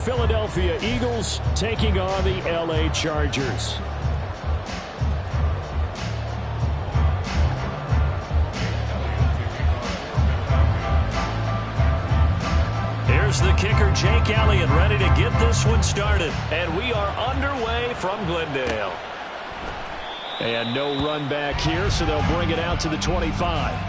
Philadelphia Eagles taking on the LA Chargers. Here's the kicker, Jake Elliott, ready to get this one started. And we are underway from Glendale. And no run back here, so they'll bring it out to the 25.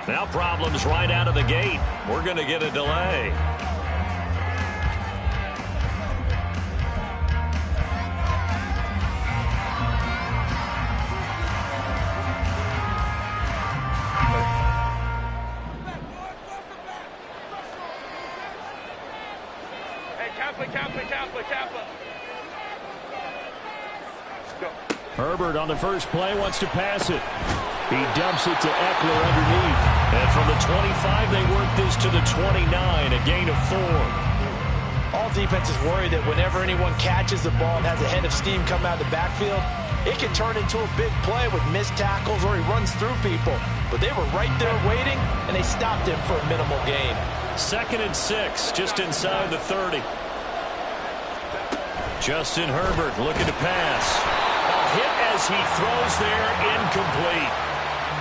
Now problems right out of the gate. We're going to get a delay. Herbert on the first play wants to pass it. He dumps it to Eckler underneath. And from the 25, they work this to the 29, a gain of 4. All defenses worry that whenever anyone catches the ball and has a head of steam come out of the backfield, it can turn into a big play with missed tackles or he runs through people. But they were right there waiting, and they stopped him for a minimal gain. 2nd and 6, just inside the 30. Justin Herbert looking to pass. A hit as he throws there, incomplete.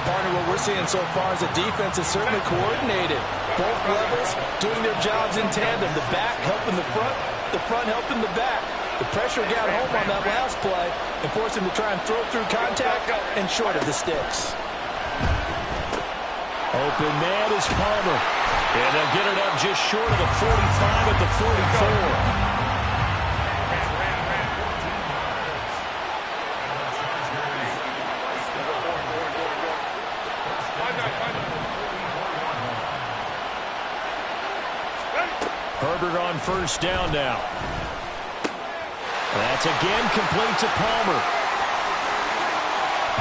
Partner, what we're seeing so far is the defense is certainly coordinated. Both levels doing their jobs in tandem. The back helping the front helping the back. The pressure got home on that last play and forced him to try and throw through contact and short of the sticks. Open man is Palmer. And they'll get it up just short of the 45 at the 44. Herbert on first down now. That's again complete to Palmer.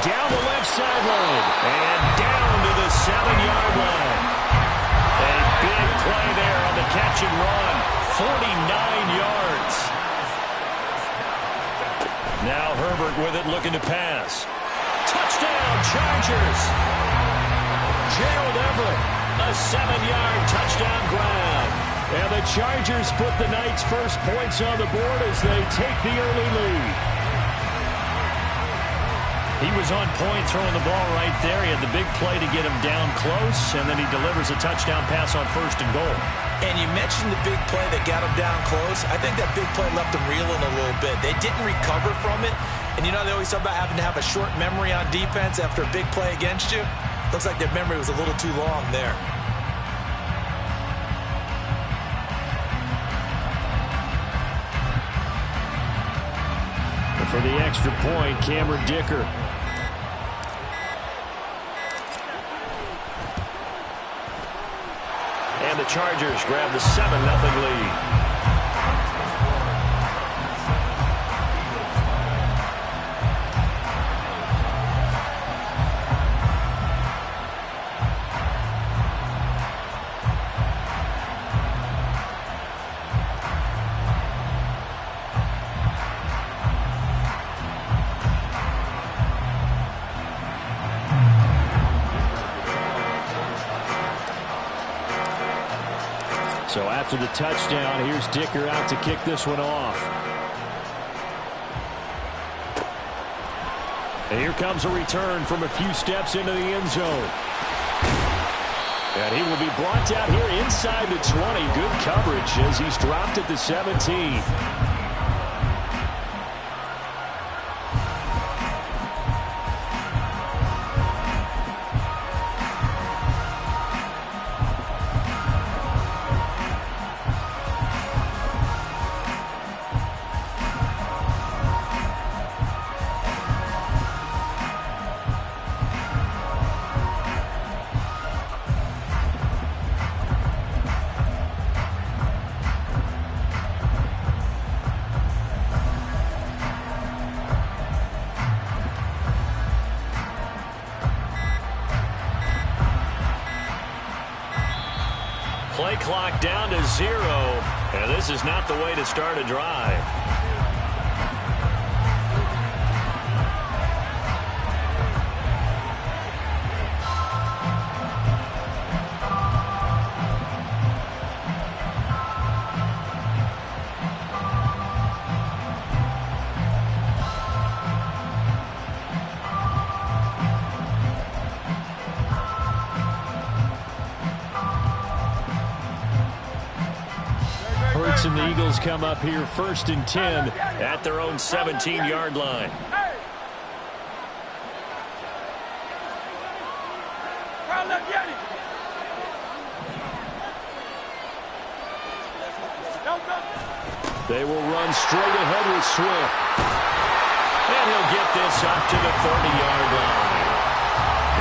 Down the left sideline. And down to the 7-yard line. A big play there on the catch and run. 49 yards. Now Herbert with it looking to pass. Touchdown, Chargers. Gerald Everett, a 7-yard touchdown grab. And the Chargers put the Knights' first points on the board as they take the early lead. He was on point throwing the ball right there. He had the big play to get him down close, and then he delivers a touchdown pass on 1st and goal. And you mentioned the big play that got him down close. I think that big play left him reeling a little bit. They didn't recover from it. And you know they always talk about having to have a short memory on defense after a big play against you. Looks like their memory was a little too long there. For the extra point, Cameron Dicker. And the Chargers grab the 7-0 lead. So after the touchdown, here's Dicker out to kick this one off. And here comes a return from a few steps into the end zone. And he will be brought down here inside the 20. Good coverage as he's dropped at the 17. clock down to 0. And this is not the way to start a drive. Curt and the Eagles come up here 1st and 10 at their own 17-yard line. They will run straight ahead with Swift. And he'll get this up to the 30-yard line.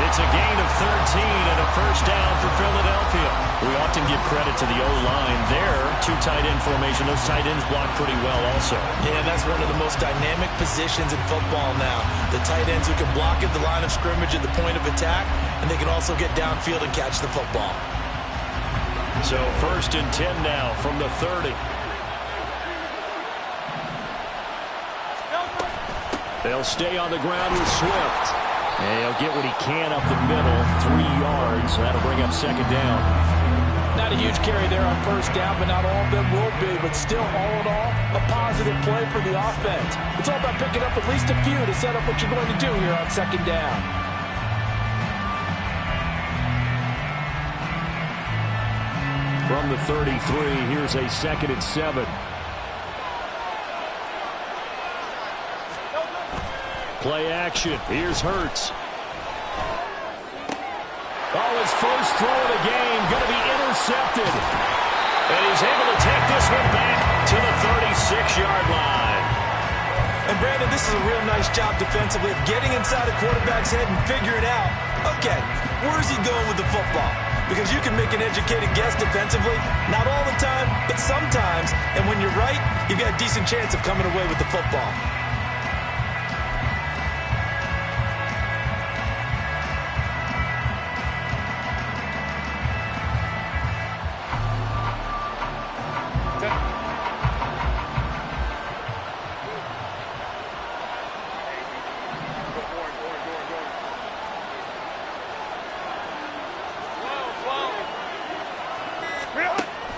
It's a gain of 13 and a first down for Philadelphia. We often give credit to the O-line there. 2 tight end formation. Those tight ends block pretty well also. Yeah, that's one of the most dynamic positions in football now. The tight ends who can block at the line of scrimmage at the point of attack, and they can also get downfield and catch the football. So 1st and 10 now from the 30. They'll stay on the ground with Swift. And he'll get what he can up the middle, 3 yards. So that'll bring up 2nd down. Not a huge carry there on 1st down, but not all of them will be. But still, all in all, a positive play for the offense. It's all about picking up at least a few to set up what you're going to do here on 2nd down. From the 33, here's a 2nd and 7. Play action. Here's Hurts. Oh, his first throw of the game going to be intercepted. And he's able to take this one back to the 36-yard line. And Brandon, this is a real nice job defensively of getting inside a quarterback's head and figuring out, okay, where's he going with the football? Because you can make an educated guess defensively, not all the time, but sometimes. And when you're right, you've got a decent chance of coming away with the football.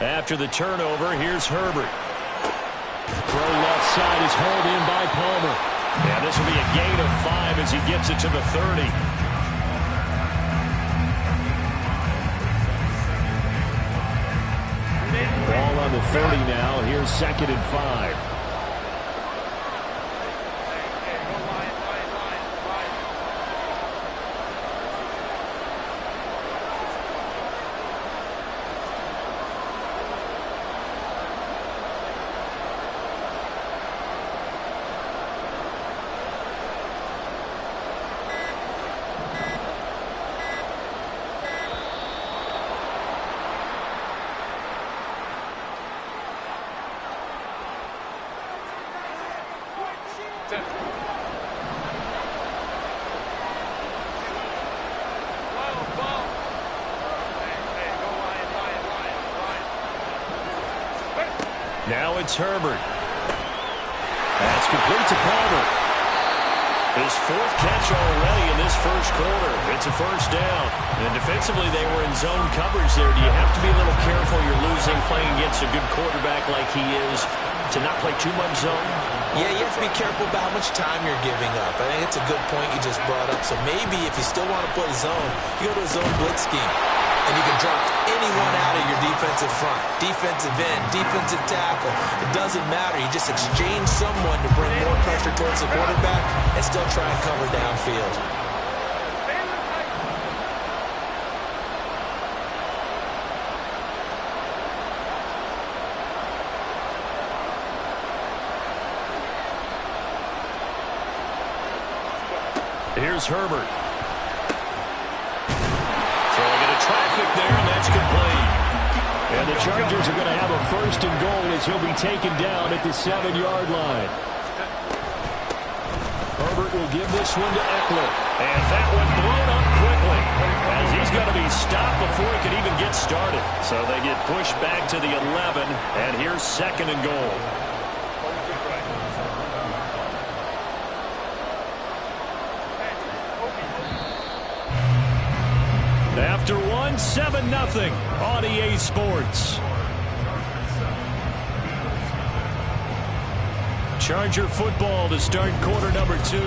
After the turnover, here's Herbert. Throw left side is hauled in by Palmer. Yeah, this will be a gain of 5 as he gets it to the 30. Ball on the 30 now. Here's 2nd and 5. Now it's Herbert. That's complete to Palmer. His 4th catch already in this first quarter. It's a first down. And defensively, they were in zone coverage there. Do you have to be a little careful you're losing playing against a good quarterback like he is to not play too much zone? Yeah, you have to be careful about how much time you're giving up. I think it's a good point you just brought up. So maybe if you still want to play zone, you go to a zone blitz scheme. And you can drop anyone out of your defensive front. Defensive end, defensive tackle. It doesn't matter. You just exchange someone to bring more pressure towards the quarterback and still try and cover downfield. Here's Herbert. Throwing into traffic there, and that's complete. And the Chargers are going to have a 1st and goal as he'll be taken down at the 7-yard line. Herbert will give this one to Eckler. And that one blown up quickly as he He's going to be stopped before he could even get started. So they get pushed back to the 11, and here's 2nd and goal. After one, 7-0 on EA Sports. Charger football to start quarter number 2.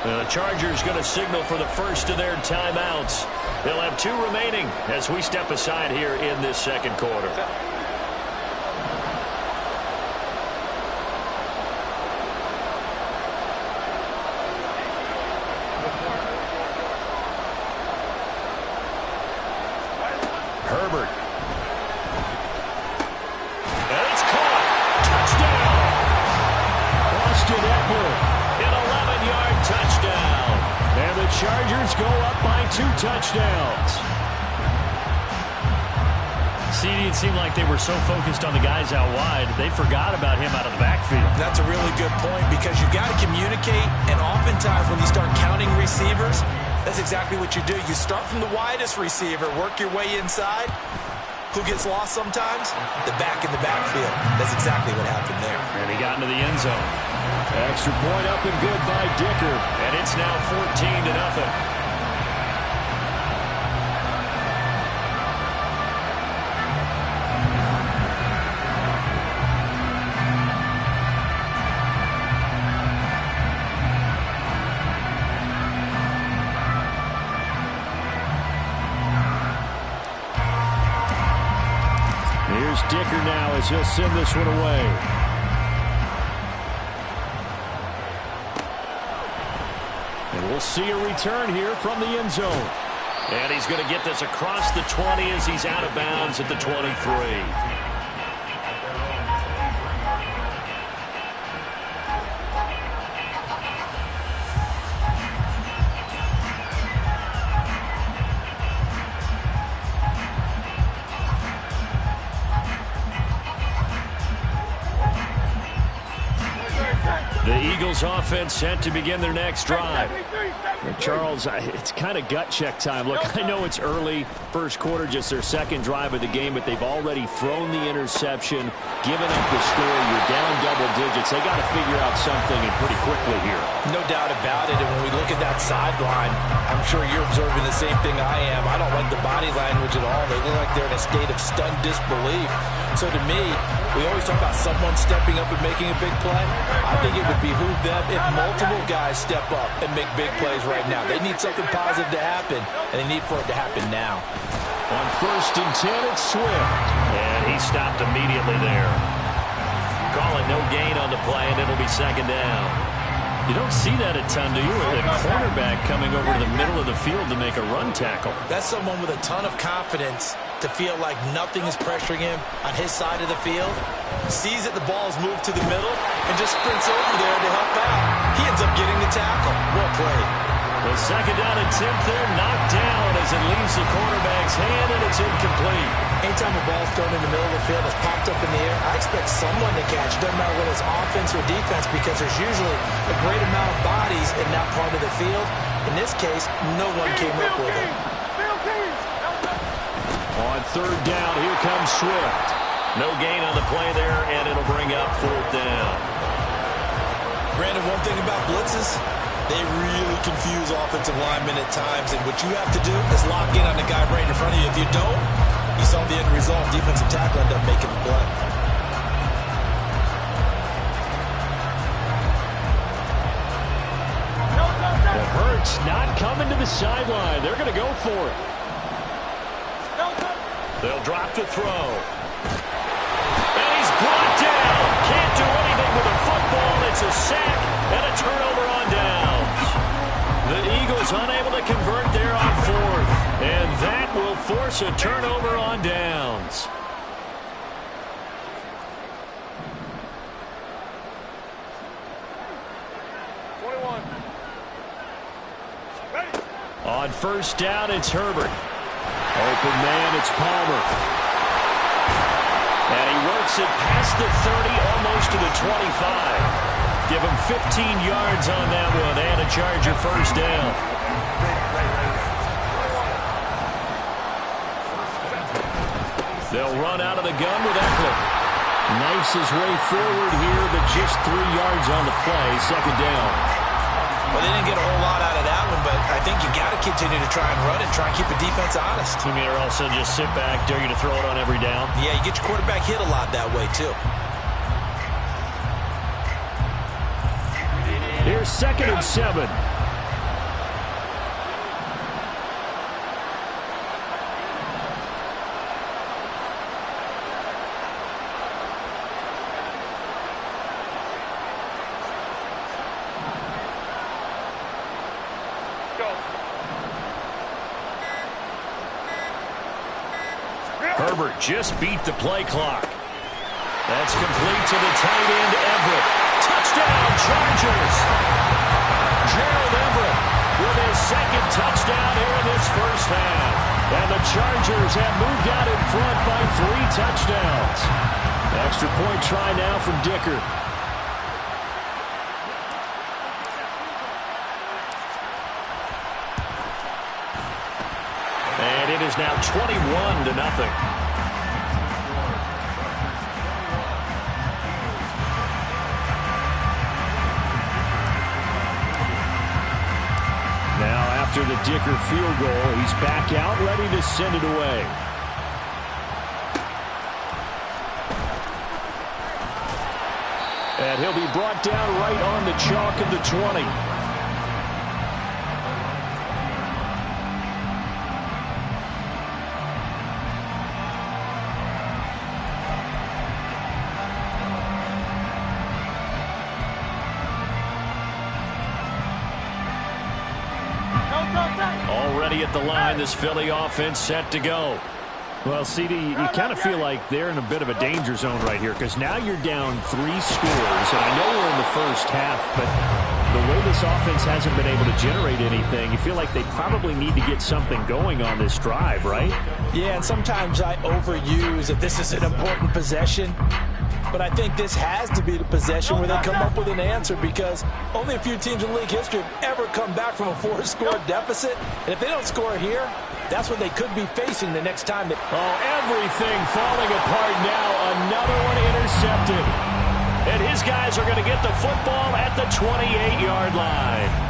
The Chargers going to signal for the first of their timeouts. They'll have 2 remaining as we step aside here in this 2nd quarter. Herbert. And it's caught. Touchdown. Austin Eckler. An 11-yard touchdown. And the Chargers go up by 2 touchdowns. See, it seemed like they were so focused on the guys out wide, they forgot about him out of the backfield. That's a really good point because you've got to communicate, and oftentimes when you start counting receivers, that's exactly what you do. You start from the widest receiver, work your way inside. Who gets lost sometimes? The back in the backfield. That's exactly what happened there. And he got into the end zone. Extra point up and good by Dicker. And it's now 14-0. Here's Dicker now as he'll send this one away. And we'll see a return here from the end zone. And he's going to get this across the 20 as he's out of bounds at the 23. The Eagles offense set to begin their next drive. Charles, it's kind of gut check time. Look, I know it's early, first quarter, just their 2nd drive of the game, but they've already thrown the interception, given up the score. You're down double digits. They got to figure out something and pretty quickly here. No doubt about it. And when we look at that sideline, I'm sure you're observing the same thing I am. I don't like the body language at all. They look like they're in a state of stunned disbelief. So to me, we always talk about someone stepping up and making a big play. I think it would behoove them if multiple guys step up and make big plays right now. They need something positive to happen, and they need for it to happen now. On 1st and 10, it's Swift. And he stopped immediately there. Calling no gain on the play, and it'll be 2nd down. You don't see that a ton, do you? A cornerback coming over to the middle of the field to make a run tackle. That's someone with a ton of confidence to feel like nothing is pressuring him on his side of the field. Sees that the ball is moved to the middle and just sprints over there to help out. He ends up getting the tackle. Well played. The 2nd down attempt there knocked down as it leaves the quarterback's hand, and it's incomplete. Anytime a ball's thrown in the middle of the field that's popped up in the air, I expect someone to catch. Doesn't matter whether it's offense or defense, because there's usually a great amount of bodies in that part of the field. In this case, no one came up with it. On 3rd down, here comes Swift. No gain on the play there, and it'll bring up 4th down. Brandon, one thing about blitzes, they really confuse offensive linemen at times, and what you have to do is lock in on the guy right in front of you. If you don't, you saw the end result. Defensive tackle end up making the play. The Hurts not coming to the sideline. They're going to go for it. They'll drop to throw. It's a sack and a turnover on downs. The Eagles unable to convert there on fourth. And that will force a turnover on downs. On first down, it's Herbert. Open man, it's Palmer. And he works it past the 30, almost to the 25. Give him 15 yards on that one and a Charger first down. They'll run out of the gun with Eckler. Knifes his way forward here, but just 3 yards on the play, second down. Well, they didn't get a whole lot out of that one, but I think you got to continue to try and run and try and keep the defense honest. You mean, or also just sit back, dare you to throw it on every down? Yeah, you get your quarterback hit a lot that way, too. Here's 2nd and 7. Herbert just beat the play clock. That's complete to the tight end, Everett. Touchdown, Chargers! Gerald Everett with his 2nd touchdown here in this first half. And the Chargers have moved out in front by 3 touchdowns. Extra point try now from Dicker. And it is now 21-0. Now after the Dicker field goal, he's back out, ready to send it away. And he'll be brought down right on the chalk of the 20. Already at the line, this Philly offense set to go. Well, CD, you kind of feel like they're in a bit of a danger zone right here because now you're down 3 scores, and I know we're in the first half, but the way this offense hasn't been able to generate anything, you feel like they probably need to get something going on this drive, right? Yeah, and sometimes I overuse that this is an important possession. But I think this has to be the possession where they come up with an answer because only a few teams in league history have ever come back from a 4-score deficit. And if they don't score here, that's what they could be facing the next time. Everything falling apart now. Another one intercepted. And his guys are going to get the football at the 28-yard line.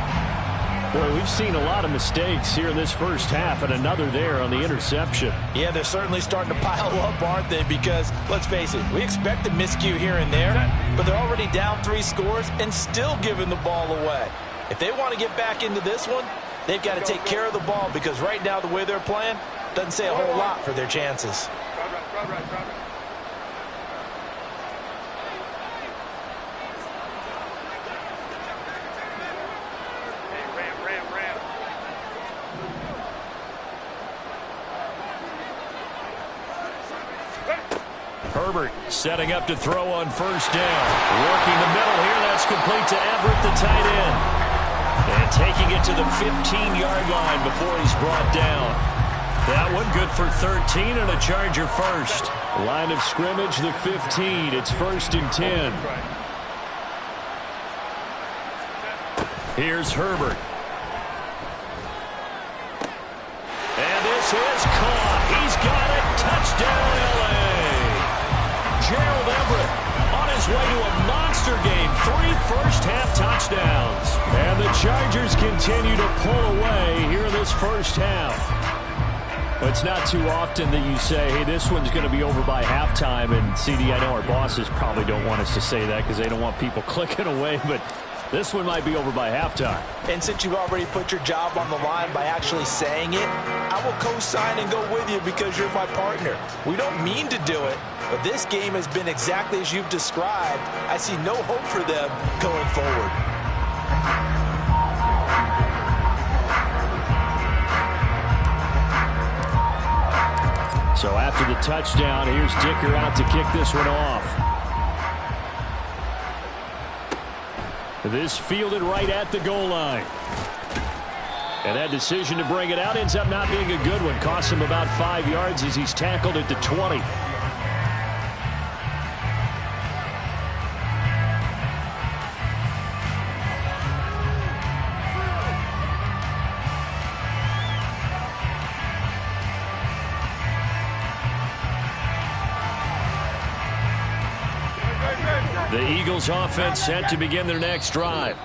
Boy, we've seen a lot of mistakes here in this first half, and another there on the interception. Yeah, they're certainly starting to pile up, aren't they? Because, let's face it, we expect a miscue here and there, but they're already down 3 scores and still giving the ball away. If they want to get back into this one, they've got to take care of the ball because right now the way they're playing doesn't say a whole lot for their chances. Herbert setting up to throw on first down. Working the middle here. That's complete to Everett, the tight end. And taking it to the 15-yard line before he's brought down. That one good for 13 and a Charger first. Line of scrimmage, the 15. It's 1st and 10. Here's Herbert. And this is caught. He's got it. Touchdown, L.A. Gerald Everett on his way to a monster game. 3 first-half touchdowns. And the Chargers continue to pull away here in this first half. It's not too often that you say, hey, this one's going to be over by halftime. And, CD, I know our bosses probably don't want us to say that because they don't want people clicking away. But This one might be over by halftime. And since you've already put your job on the line by actually saying it, I will co-sign and go with you because you're my partner. We don't mean to do it, but this game has been exactly as you've described. I see no hope for them going forward. So after the touchdown, here's Dicker out to kick this one off. This fielded right at the goal line. And that decision to bring it out ends up not being a good one. Costs him about 5 yards as he's tackled at the 20. The Eagles offense set to begin their next drive.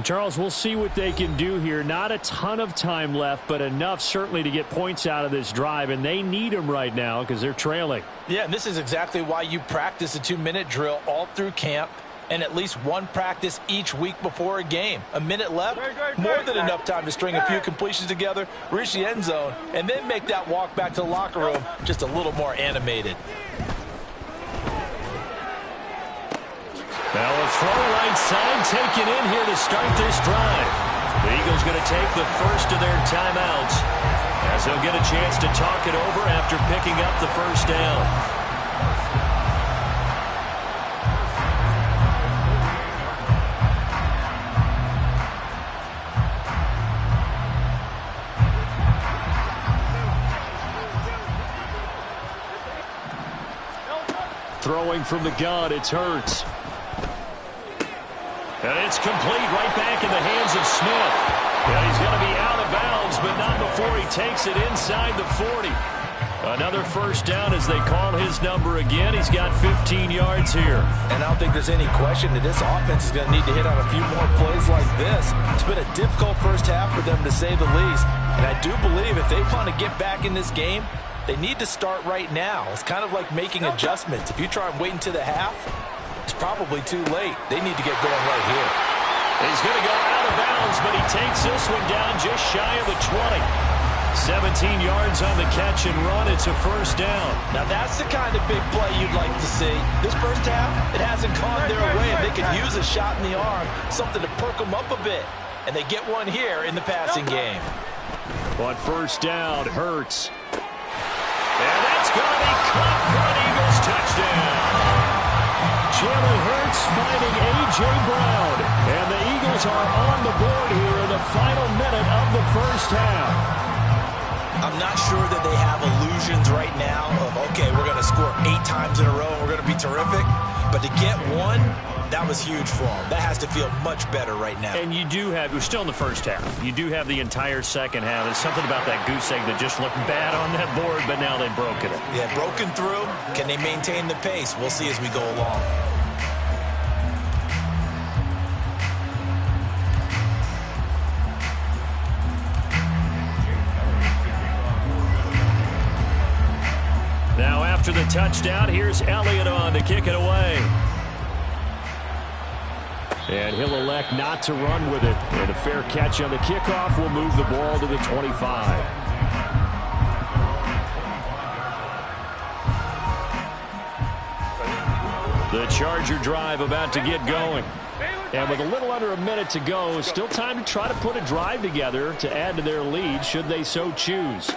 Charles, we'll see what they can do here. Not a ton of time left, but enough certainly to get points out of this drive, and they need them right now because they're trailing. Yeah, and this is exactly why you practice a 2-minute drill all through camp and at least one practice each week before a game. A minute left, more than enough time to string a few completions together, reach the end zone, and then make that walk back to the locker room just a little more animated. Now a throw right side taken in here to start this drive. The Eagles going to take the first of their timeouts as they'll get a chance to talk it over after picking up the first down. Throwing from the gun, it's Hurts. And it's complete right back in the hands of Smith. And he's going to be out of bounds, but not before he takes it inside the 40. Another first down as they call his number again. He's got 15 yards here. And I don't think there's any question that this offense is going to need to hit on a few more plays like this. It's been a difficult first half for them, to say the least. And I do believe if they want to get back in this game, they need to start right now. It's kind of like making adjustments. If you try and wait until the half, it's probably too late. They need to get going right here. He's going to go out of bounds, but he takes this one down just shy of the 20. 17 yards on the catch and run. It's a first down. Now that's the kind of big play you'd like to see. This first half, it hasn't gone their way, and they could use a shot in the arm, something to perk them up a bit. And they get one here in the passing game. On first down, Hurts. And that's going to be caught for an Eagles touchdown. Jalen Hurts finding A.J. Brown. And the Eagles are on the board here in the final minute of the first half. I'm not sure that they have illusions right now of, okay, we're going to score 8 times in a row and we're going to be terrific. But to get one, that was huge for them. That has to feel much better right now. And you do have, we're still in the first half. You do have the entire second half. There's something about that goose egg that just looked bad on that board, but now they've broken it. Yeah, broken through. Can they maintain the pace? We'll see as we go along. Now after the touchdown, here's Elliott on to kick it away. And he'll elect not to run with it. And a fair catch on the kickoff will move the ball to the 25. The Charger drive about to get going. And with a little under a minute to go, still time to try to put a drive together to add to their lead should they so choose.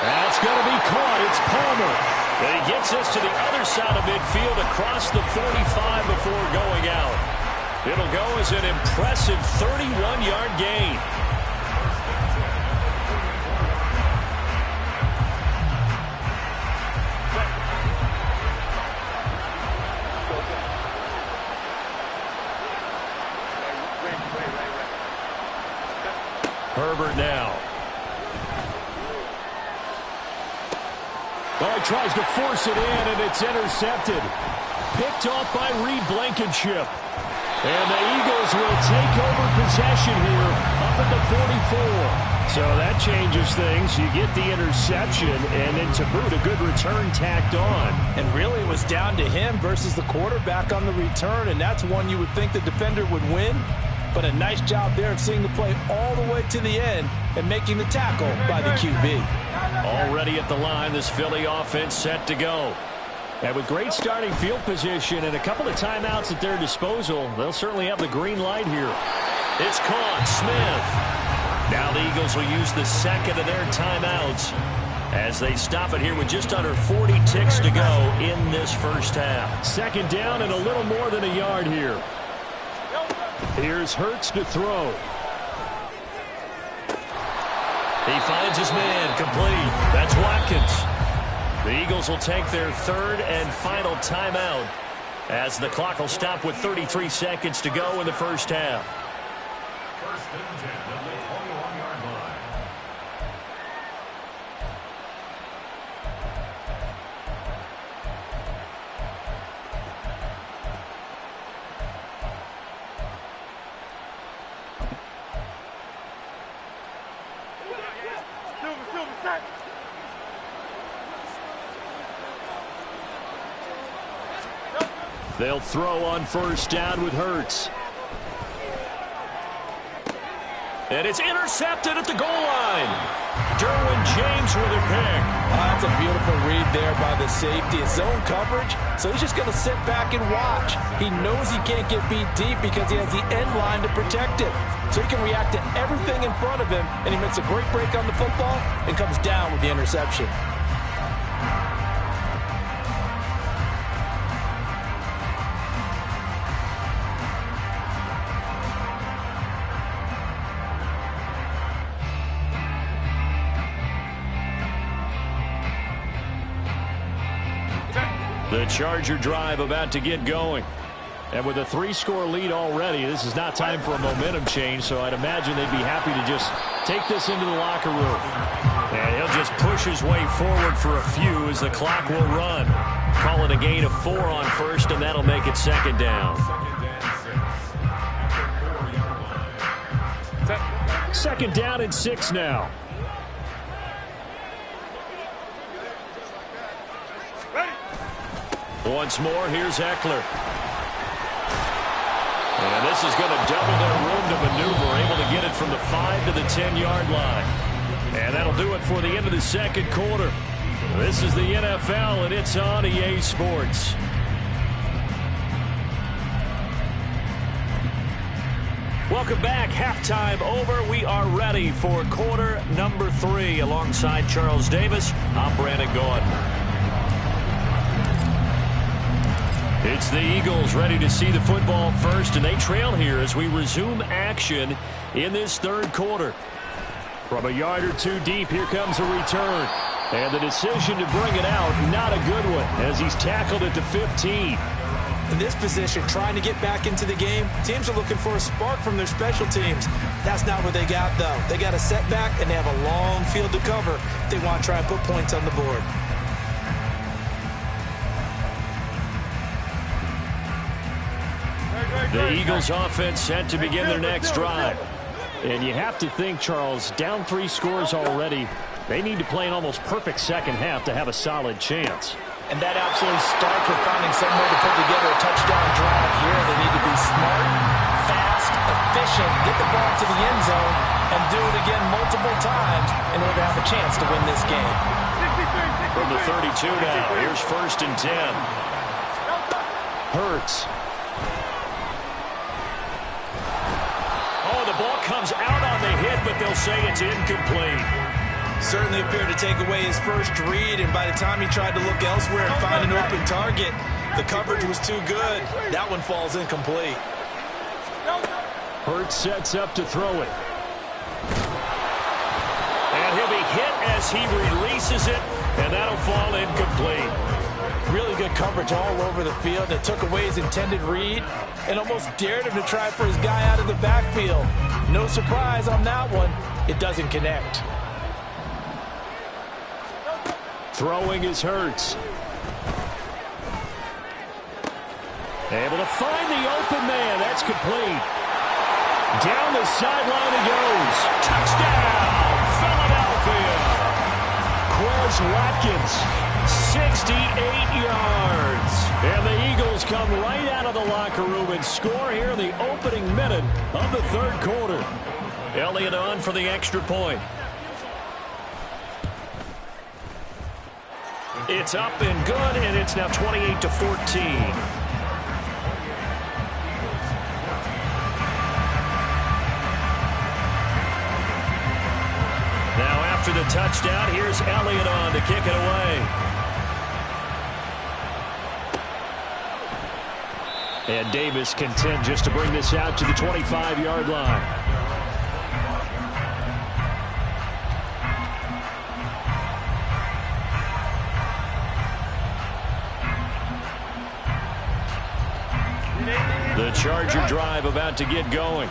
That's going to be caught. It's Palmer. And he gets us to the other side of midfield across the 45 before going out. It'll go as an impressive 31-yard gain. Herbert now. Oh, he tries to force it in, and it's intercepted. Picked off by Reed Blankenship. And the Eagles will take over possession here up at the 44. So that changes things. You get the interception, and then to boot, a good return tacked on. And really, it was down to him versus the quarterback on the return, and that's one you would think the defender would win. But a nice job there of seeing the play all the way to the end and making the tackle by the QB. Already at the line, this Philly offense set to go. And with great starting field position and a couple of timeouts at their disposal, they'll certainly have the green light here. It's caught. Smith. Now the Eagles will use the second of their timeouts as they stop it here with just under 40 ticks to go in this first half. Second down and a little more than a yard here. Here's Hurts to throw. He finds his man, complete. That's Watkins. The Eagles will take their third and final timeout as the clock will stop with 33 seconds to go in the first half. First and 10 at the 21-yard line. They'll throw on first down with Hurts. And it's intercepted at the goal line. Derwin James with a pick. That's a beautiful read there by the safety. It's zone coverage, so he's just going to sit back and watch. He knows he can't get beat deep because he has the end line to protect it. So he can react to everything in front of him, and he makes a great break on the football and comes down with the interception. The Charger drive about to get going. And with a 3-score lead already, this is not time for a momentum change, so I'd imagine they'd be happy to just take this into the locker room. And he'll just push his way forward for a few as the clock will run. Call it a gain of 4 on first, and that'll make it second down. Second down and 6 now. Once more, here's Eckler. And this is going to double their room to maneuver, able to get it from the 5 to the 10-yard line. And that'll do it for the end of the second quarter. This is the NFL, and it's on EA Sports. Welcome back. Halftime over. We are ready for quarter number 3. Alongside Charles Davis, I'm Brandon Gaudin. It's the Eagles ready to see the football first, and they trail here as we resume action in this third quarter. From a yard or two deep, here comes a return. And the decision to bring it out, not a good one, as he's tackled at the 15. In this position, trying to get back into the game, teams are looking for a spark from their special teams. That's not what they got, though. They got a setback, and they have a long field to cover if they want to try and put points on the board. The Eagles offense set to begin their next drive. And you have to think, Charles, down 3 scores already. They need to play an almost perfect second half to have a solid chance. And that absolutely starts with finding some way to put together a touchdown drive here. They need to be smart, fast, efficient, get the ball to the end zone, and do it again multiple times in order to have a chance to win this game. From the 32 now, here's first and 10. Hurts. The ball comes out on the hit, but they'll say it's incomplete. Certainly appeared to take away his first read, and by the time he tried to look elsewhere and find an open target, the coverage was too good. That one falls incomplete. Hurts sets up to throw it. And he'll be hit as he releases it, and that'll fall incomplete. Really good coverage all over the field that took away his intended read and almost dared him to try for his guy out of the backfield. No surprise on that one. It doesn't connect. Throwing is Hurts. Able to find the open man. That's complete. Down the sideline he goes. Touchdown, was Watkins. 68 yards. And the Eagles come right out of the locker room and score here in the opening minute of the third quarter. Elliott on for the extra point. It's up and good, and it's now 28-14. Now after the touchdown, here's Elliott on to kick it away. And Davis content just to bring this out to the 25-yard line. The Charger drive about to get going.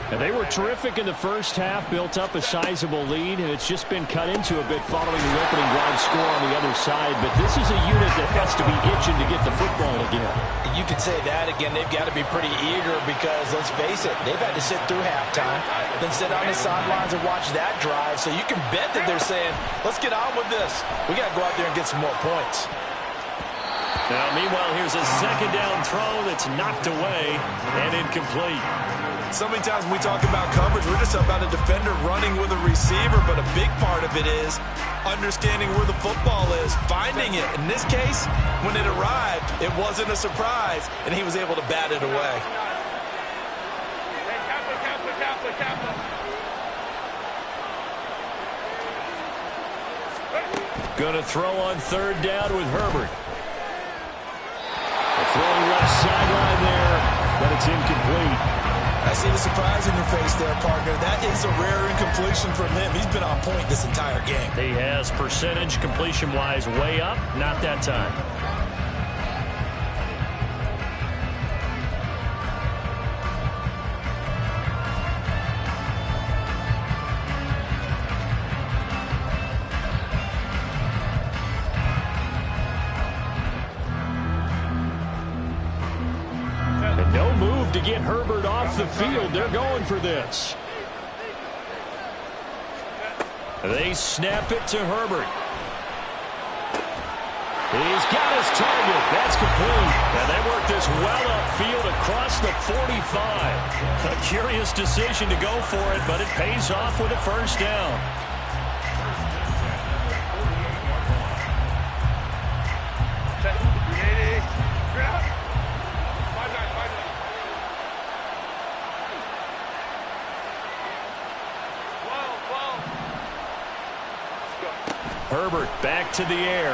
And they were terrific in the first half, built up a sizable lead, and it's just been cut into a bit following the opening drive score on the other side. But this is a unit that has to be itching to get the football again. You could say that again. They've got to be pretty eager because, let's face it, they've had to sit through halftime, then sit on the sidelines and watch that drive. So you can bet that they're saying, let's get on with this. We got to go out there and get some more points. Now, meanwhile, here's a second down throw that's knocked away and incomplete. So many times when we talk about coverage, we're just about a defender running with a receiver, but a big part of it is understanding where the football is, finding it. In this case, when it arrived, it wasn't a surprise, and he was able to bat it away. Going to throw on third down with Herbert. Throwing left sideline there, but it's incomplete. I see the surprise in your face there, partner. That is a rare incompletion from him. He's been on point this entire game. He has percentage completion-wise way up, not that time. No move to get Herbert off the field. They're going for this. They snap it to Herbert. He's got his target. That's complete. And they work this well upfield across the 45. A curious decision to go for it, but it pays off with a first down. Herbert back to the air.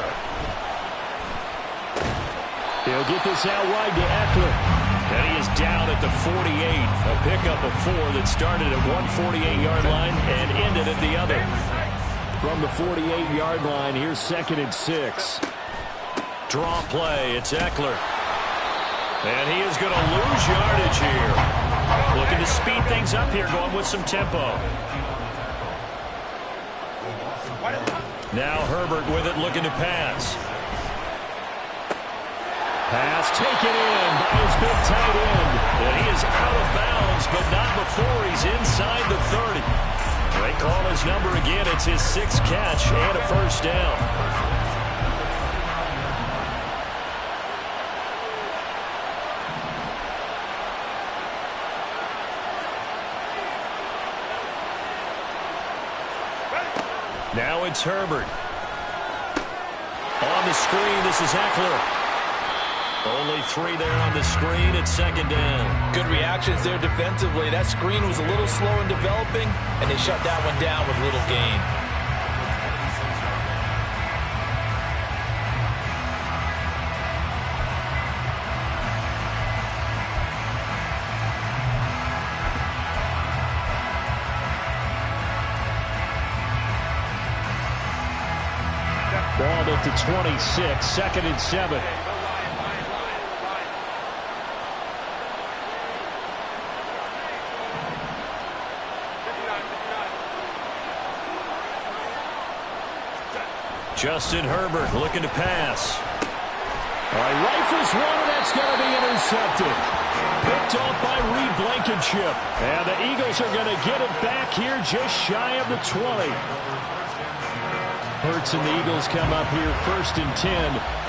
He'll get this out wide to Eckler. And he is down at the 48. A pickup of 4 that started at 148-yard line and ended at the other. From the 48-yard line, here's 2nd and 6. Draw play. It's Eckler. And he is going to lose yardage here. Looking to speed things up here, going with some tempo. Now Herbert with it, looking to pass. Pass taken in by his big tight end. And he is out of bounds, but not before he's inside the 30. They call his number again. It's his 6th catch and a first down. Now it's Herbert. On the screen, this is Eckler. Only 3 there on the screen. It's 2nd down. Good reactions there defensively. That screen was a little slow in developing, and they shut that one down with little gain. Ball at the 26, 2nd and 7. Justin Herbert looking to pass. All right, rifles one, and that's going to be intercepted. Picked off by Reed Blankenship. And the Eagles are going to get it back here just shy of the 20. Hurts and the Eagles come up here 1st and 10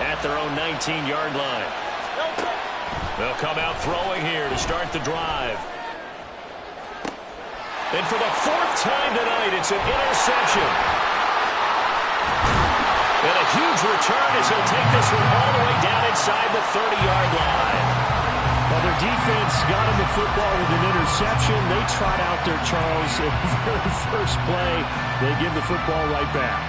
at their own 19-yard line. They'll come out throwing here to start the drive. And for the 4th time tonight, it's an interception. And a huge return as he'll take this one all the way down inside the 30-yard line. Well, their defense got him the football with an interception. They trot out there, Charles, at the very first play. They give the football right back.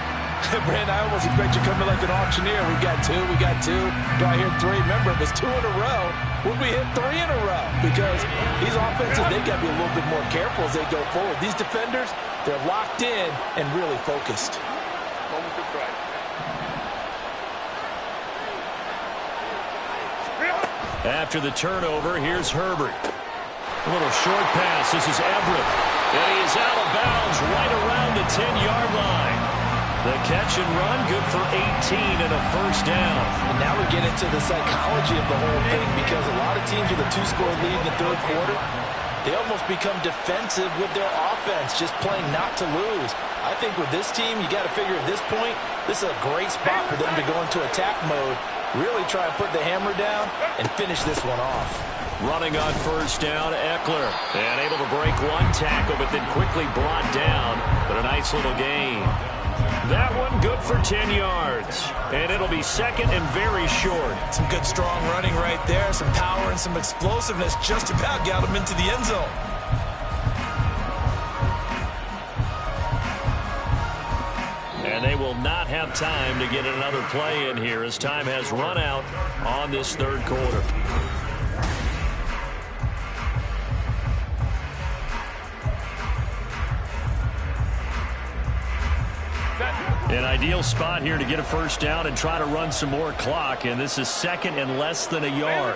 Brandon, I almost expect you to come in like an auctioneer. We got two. Do I hear 3? Remember, it was 2 in a row. Would we hit 3 in a row? Because these offenses, they got to be a little bit more careful as they go forward. These defenders, they're locked in and really focused. After the turnover, here's Herbert. A little short pass. This is Everett. And he is out of bounds right around the 10-yard line. The catch and run, good for 18 and a first down. And now we get into the psychology of the whole thing, because a lot of teams with a 2-score lead in the 3rd quarter, they almost become defensive with their offense, just playing not to lose. I think with this team, you got to figure at this point, this is a great spot for them to go into attack mode, really try and put the hammer down and finish this one off. Running on first down, Eckler. And able to break one tackle, but then quickly brought down. But a nice little gain. That one good for 10 yards. And it'll be 2nd and very short. Some good strong running right there. Some power and some explosiveness. Just about got him into the end zone. And they will not have time to get another play in here as time has run out on this 3rd quarter. An ideal spot here to get a first down and try to run some more clock, and this is 2nd and less than a yard.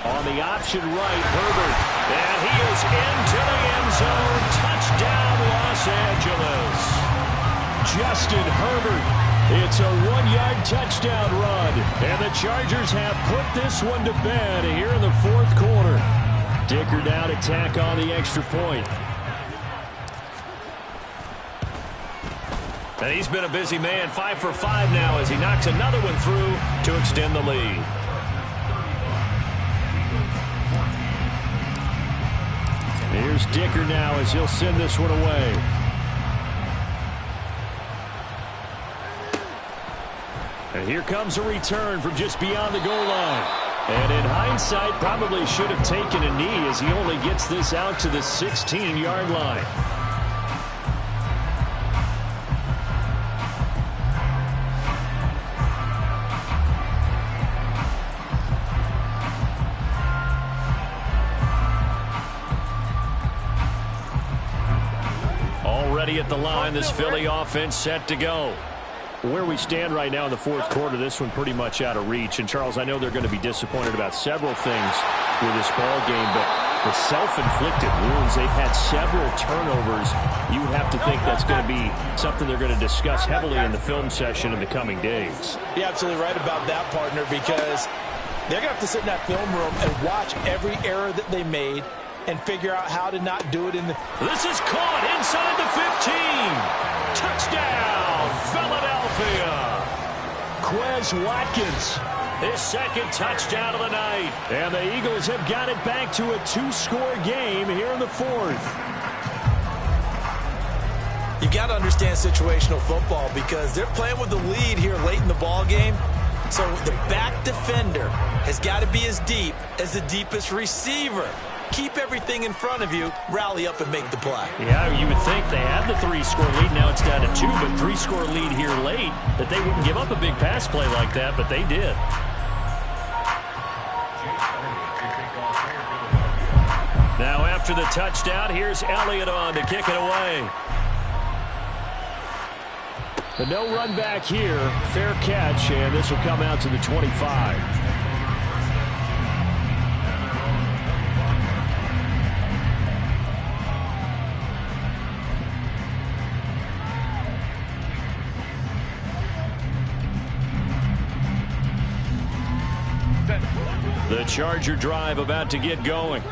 On the option right, Herbert, and he is into the end zone. Touchdown, Los Angeles. Justin Herbert. It's a 1-yard touchdown run, and the Chargers have put this one to bed here in the 4th quarter. Dicker down to tack on the extra point. And he's been a busy man, 5 for 5 now as he knocks another one through to extend the lead. Here's Dicker now as he'll send this one away. And here comes a return from just beyond the goal line. And in hindsight, probably should have taken a knee as he only gets this out to the 16-yard line. Already at the line, this Philly offense set to go. Where we stand right now in the 4th quarter, this one pretty much out of reach. And, Charles, I know they're going to be disappointed about several things with this ball game, but the self-inflicted wounds, they've had several turnovers. You have to think that's going to be something they're going to discuss heavily in the film session in the coming days. You're absolutely right about that, partner, because they're going to have to sit in that film room and watch every error that they made and figure out how to not do it in the... This is caught inside the 15. Touchdown, Philadelphia. Quez Watkins, his 2nd touchdown of the night. And the Eagles have got it back to a 2-score game here in the 4th. You've got to understand situational football because they're playing with the lead here late in the ball game. So the back defender has got to be as deep as the deepest receiver. Keep everything in front of you, rally up and make the play. Yeah, you would think they had the 3-score lead. Now it's down to 2, but 3-score lead here late, that they wouldn't give up a big pass play like that, but they did. Now after the touchdown, here's Elliott on to kick it away. The no run back here, fair catch, and this will come out to the 25. The Charger drive about to get going.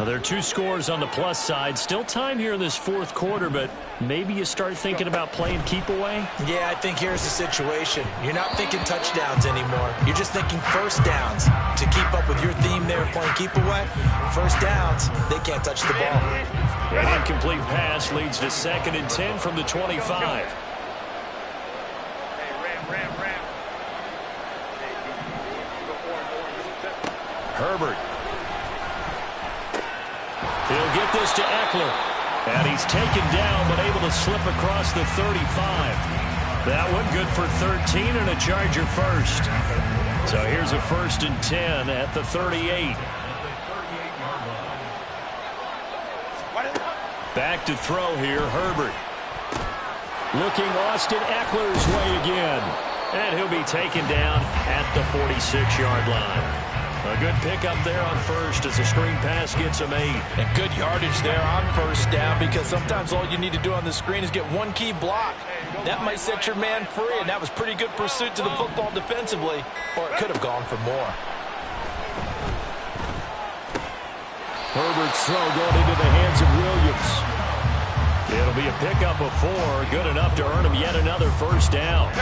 Well, there are 2 scores on the plus side. Still time here in this fourth quarter, but maybe you start thinking about playing keep away? Yeah, I think here's the situation. You're not thinking touchdowns anymore. You're just thinking first downs. To keep up with your theme there, playing keep away, first downs, they can't touch the ball. An incomplete pass leads to 2nd and 10 from the 25. Herbert. He'll get this to Eckler. And he's taken down, but able to slip across the 35. That one good for 13 and a Charger first. So here's a 1st and 10 at the 38. Back to throw here, Herbert. Looking Austin Eckler's way again. And he'll be taken down at the 46-yard line. A good pickup there on first as the screen pass gets him 8. And good yardage there on first down, because sometimes all you need to do on the screen is get one key block. That might set your man free, and that was pretty good pursuit to the football defensively, or it could have gone for more. Herbert's throw going into the hands of Williams. It'll be a pickup of 4, good enough to earn him yet another first down.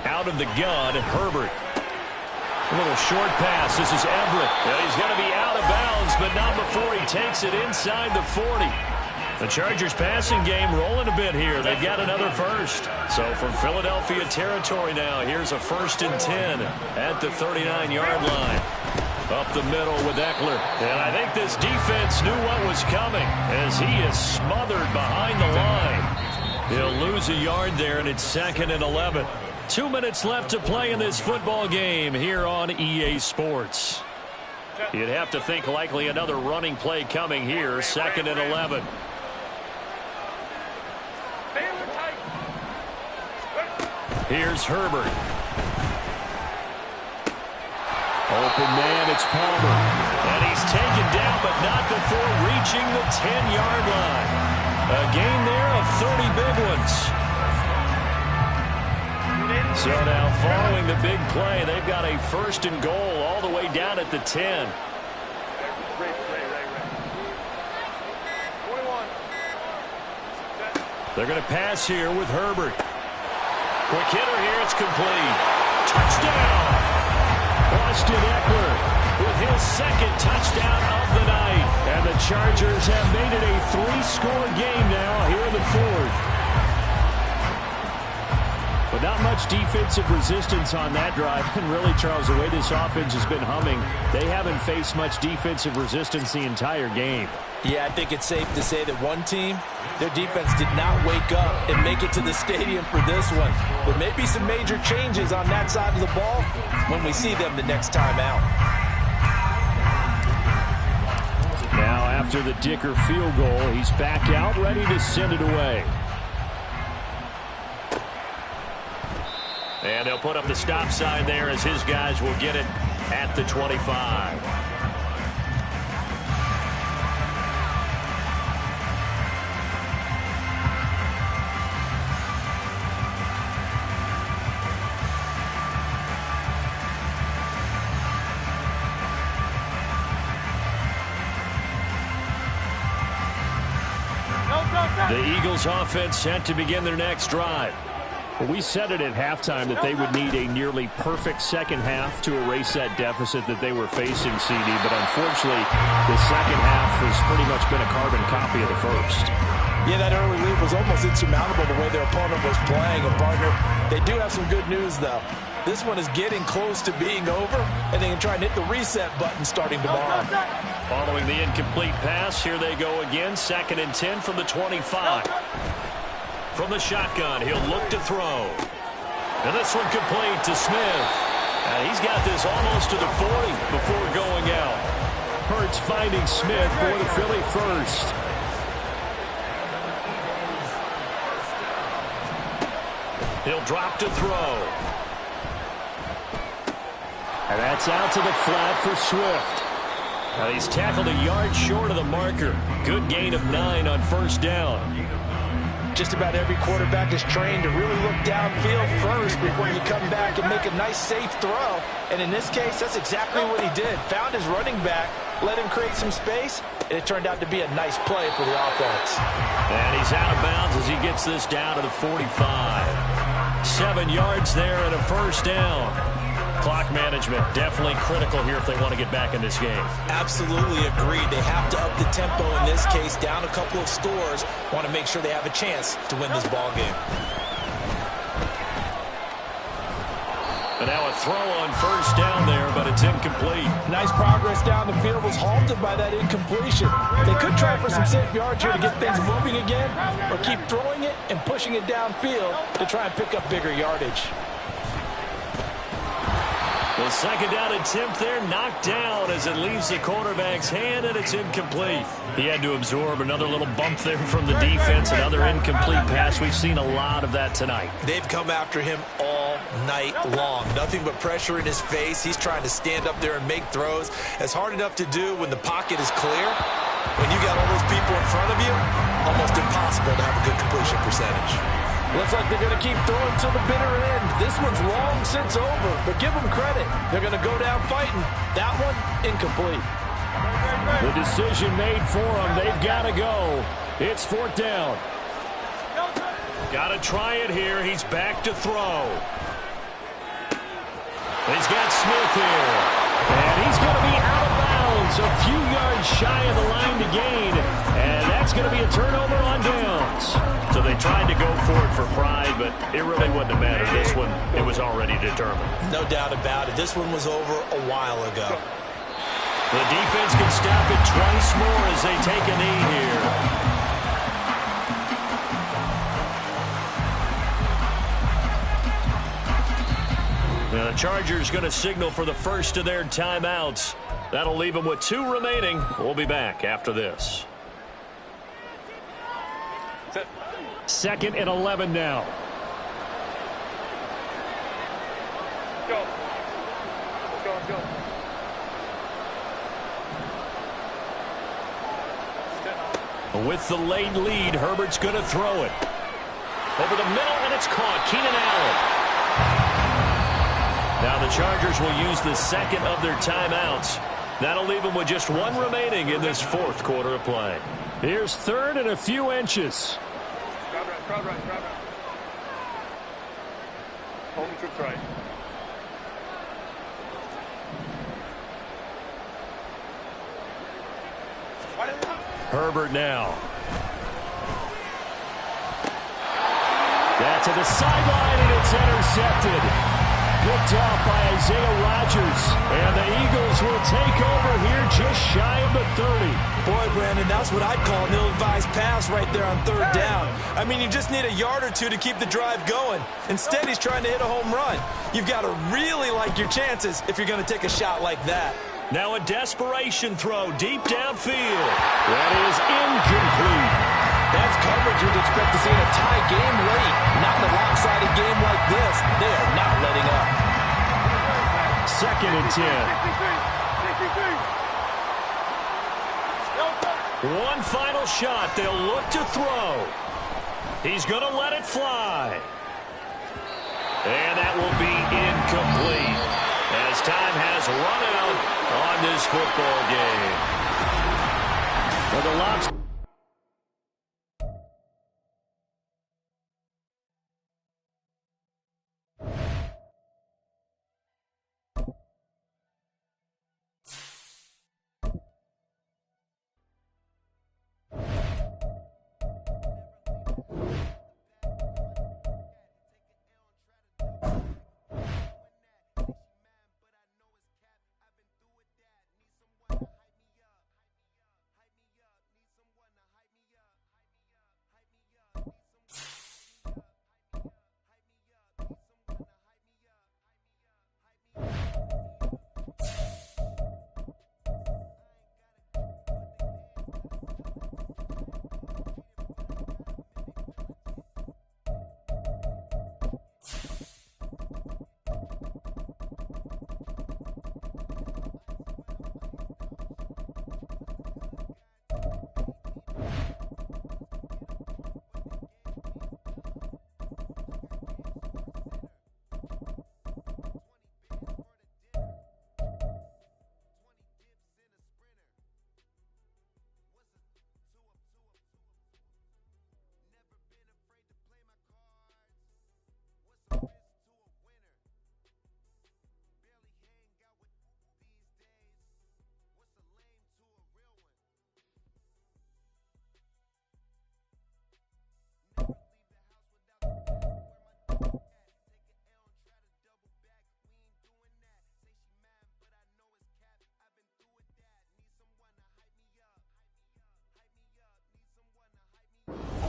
Out of the gun, Herbert. A little short pass. This is Everett. And he's going to be out of bounds, but not before he takes it inside the 40. The Chargers passing game rolling a bit here. They've got another first. So from Philadelphia territory now, here's a 1st and 10 at the 39-yard line. Up the middle with Eckler. And I think this defense knew what was coming as he is smothered behind the line. He'll lose a yard there, and it's 2nd and 11. 2 minutes left to play in this football game here on EA Sports. You'd have to think likely another running play coming here, 2nd and 11. Here's Herbert. Open man, it's Palmer. And he's taken down, but not before reaching the 10-yard line. A gain there of 30 big ones. So now following the big play, they've got a 1st and goal all the way down at the 10. They're going to pass here with Herbert. Quick hitter here, it's complete. Touchdown! Austin Eckler with his 2nd touchdown of the night. And the Chargers have made it a 3-score game now here in the 4th. But not much defensive resistance on that drive. And really, Charles, the way this offense has been humming, they haven't faced much defensive resistance the entire game. Yeah, I think it's safe to say that one team, their defense did not wake up and make it to the stadium for this one. There may be some major changes on that side of the ball when we see them the next time out. Now, after the Dicker field goal, he's back out, ready to send it away. And they'll put up the stop sign there as his guys will get it at the 25. The Eagles offense set to begin their next drive. Well, we said it at halftime that they would need a nearly perfect second half to erase that deficit that they were facing, CD. But unfortunately, the second half has pretty much been a carbon copy of the first. Yeah, that early lead was almost insurmountable the way their opponent was playing. And, partner, they do have some good news, though. This one is getting close to being over, and they can try and hit the reset button starting tomorrow. Following the incomplete pass, here they go again. 2nd and 10 from the 25. From the shotgun, he'll look to throw. And this one complete to Smith. And he's got this almost to the 40 before going out. Hurts finding Smith for the Philly first. He'll drop to throw. And that's out to the flat for Swift. Now he's tackled a yard short of the marker. Good gain of 9 on first down. Just about every quarterback is trained to really look downfield first before you come back and make a nice, safe throw. And in this case, that's exactly what he did. Found his running back, let him create some space, and it turned out to be a nice play for the offense. And he's out of bounds as he gets this down to the 45. 7 yards there and a first down. Clock management definitely critical here if they want to get back in this game. Absolutely agreed. They have to up the tempo in this case, down a couple of scores. Want to make sure they have a chance to win this ball game. And now a throw on first down there, but it's incomplete. Nice progress down the field was halted by that incompletion. They could try for some safe yards here to get things moving again, or keep throwing it and pushing it downfield to try and pick up bigger yardage. The second down attempt there knocked down as it leaves the quarterback's hand, and it's incomplete. He had to absorb another little bump there from the defense, another incomplete pass. We've seen a lot of that tonight. They've come after him all night long. Nothing but pressure in his face. He's trying to stand up there and make throws. It's hard enough to do when the pocket is clear. When you got all those people in front of you, almost impossible to have a good completion percentage. Looks like they're going to keep throwing to the bitter end. This one's long since over, but give them credit. They're going to go down fighting. That one, incomplete. The decision made for them. They've got to go. It's 4th down. Got to try it here. He's back to throw. He's got Smith here. And he's going to be out of bounds, a few yards shy of the line to gain. And that's going to be a turnover on downs. So they tried to go for it for pride, but it really wouldn't have mattered. This one, it was already determined. No doubt about it. This one was over a while ago. The defense can stop it twice more as they take a knee here. Now the Chargers going to signal for the first of their timeouts. That'll leave them with 2 remaining. We'll be back after this. 2nd and 11 now. Go. Let's go. With the late lead, Herbert's going to throw it. Over the middle, and it's caught. Keenan Allen. Now the Chargers will use the second of their timeouts. That'll leave them with just 1 remaining in this 4th quarter of play. Here's 3rd and a few inches. Crowd right. Home trips right. Herbert now. That's to the sideline, and it's intercepted. Picked off by Isaiah Rodgers. And the Eagles will take over here just shy of the 30. Boy, Brandon, that's what I'd call an ill-advised pass right there on 3rd down. I mean, you just need a yard or two to keep the drive going. Instead, he's trying to hit a home run. You've got to really like your chances if you're going to take a shot like that. Now a desperation throw deep downfield. That is incomplete. That's coverage you'd expect to see in a tie game late. Not in a lopsided game like this. They are not letting up. 2nd and 10. One final shot. They'll look to throw. He's going to let it fly. And that will be incomplete as time has run out on this football game. Well, the Lobs.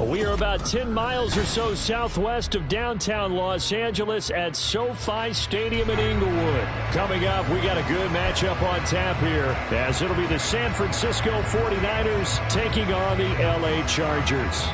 We are about 10 miles or so southwest of downtown Los Angeles at SoFi Stadium in Inglewood. Coming up, we got a good matchup on tap here, as it'll be the San Francisco 49ers taking on the LA Chargers.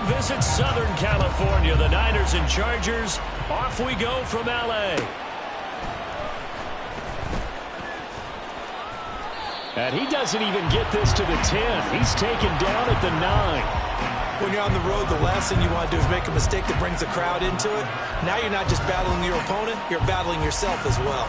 Visit Southern California. The Niners and Chargers. Off we go from L.A. And he doesn't even get this to the 10. He's taken down at the 9. When you're on the road, the last thing you want to do is make a mistake that brings the crowd into it. Now you're not just battling your opponent, you're battling yourself as well.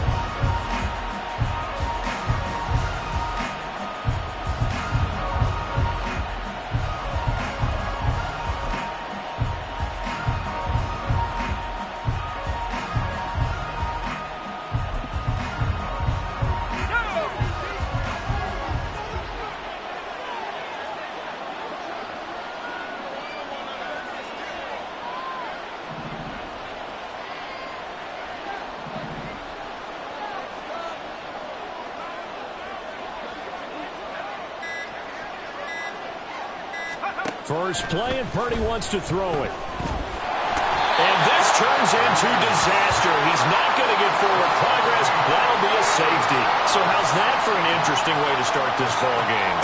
First play, and Purdy wants to throw it. And this turns into disaster. He's not going to get forward progress. That'll be a safety. So how's that for an interesting way to start this ball game?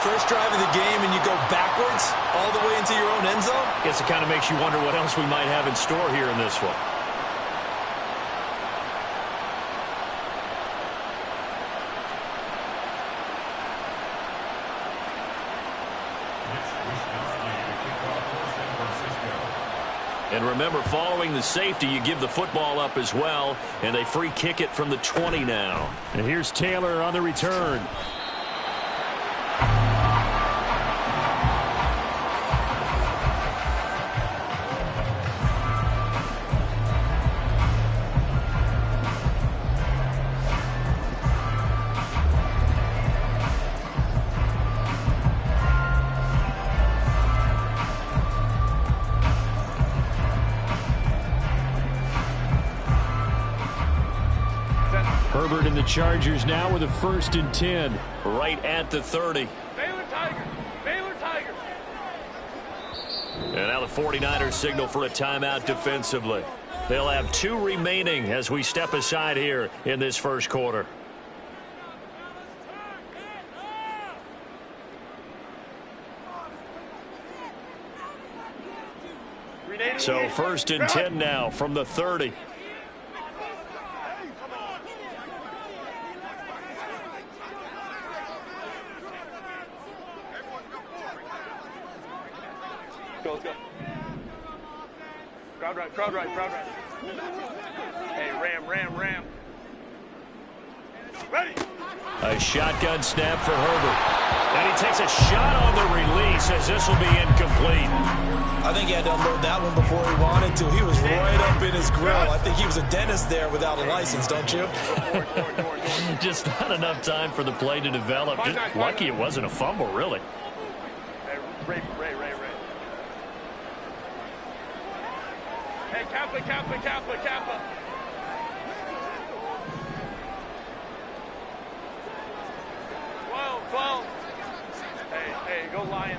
First drive of the game, and you go backwards all the way into your own end zone? Guess it kind of makes you wonder what else we might have in store here in this one. And remember, following the safety, you give the football up as well, and they free kick it from the 20 now. And here's Taylor on the return. Herbert and the Chargers now with a 1st and 10. Right at the 30. Baylor Tigers! Baylor Tigers! And now the 49ers signal for a timeout defensively. They'll have 2 remaining as we step aside here in this first quarter. So 1st and 10 now from the 30. Go, let's go. Crowd right, crowd right, crowd right. Hey, ram. Ready. A shotgun snap for Herbert. And he takes a shot on the release as this will be incomplete. I think he had to unload that one before he wanted to. He was right up in his grill. I think he was a dentist there without a license, don't you? Just not enough time for the play to develop. Just lucky it wasn't a fumble, really. Hey, Ray. Hey, Kappa. 12. Hey, go lion.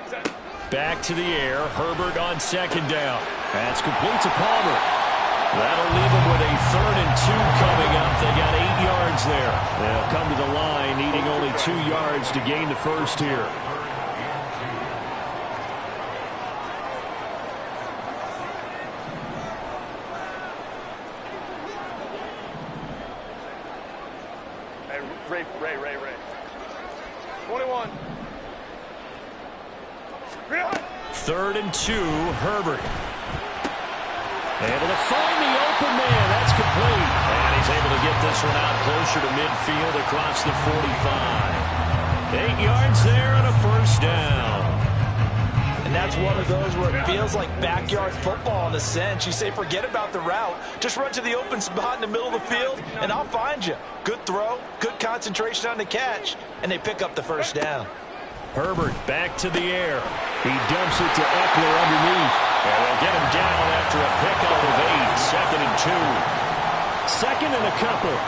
Set. Back to the air. Herbert on 2nd down. That's complete to Palmer. That'll leave him with a 3rd and 2 coming up. They got 8 yards there. They'll come to the line, needing only 2 yards to gain the first here. Ray. 21. 3rd and 2, Herbert. Able to find the open man. That's complete. And he's able to get this one out closer to midfield across the 45. 8 yards there and a first down. And that's one of those where it feels like backyard football in a sense. You say, forget about the route. Just run to the open spot in the middle of the field, and I'll find you. Good throw, good concentration on the catch, and they pick up the first down. Herbert back to the air. He dumps it to Eckler underneath. And they'll get him down after a pickup of 8. 2nd and 2. Second and a couple.